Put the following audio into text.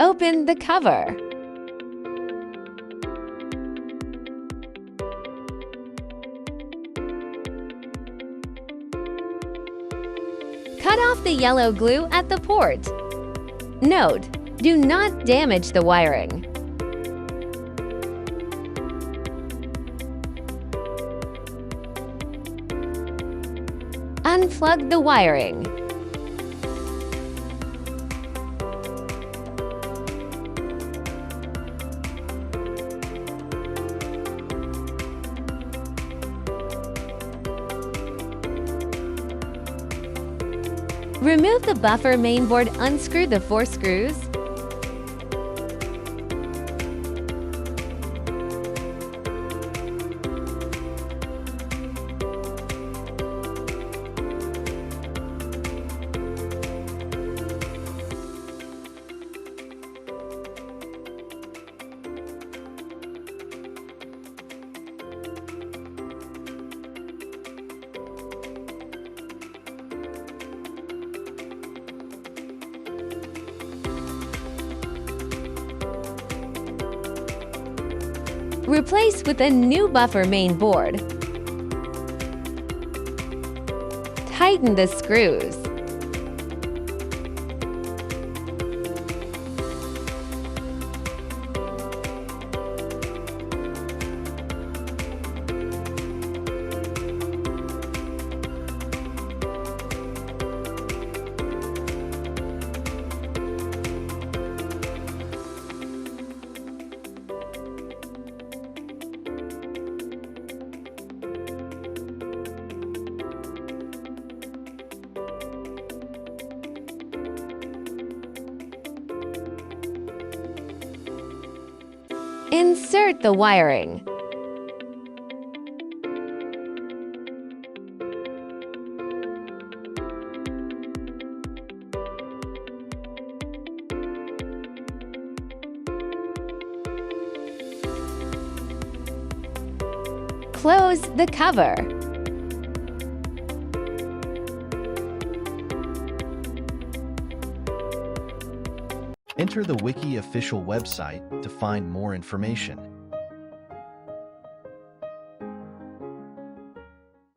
Open the cover. Cut off the yellow glue at the port. Note: do not damage the wiring. Unplug the wiring. Remove the buffer mainboard, unscrew the 4 screws. Replace with a new buffer mainboard. Tighten the screws. Insert the wiring. Close the cover. Enter the Wiki official website to find more information.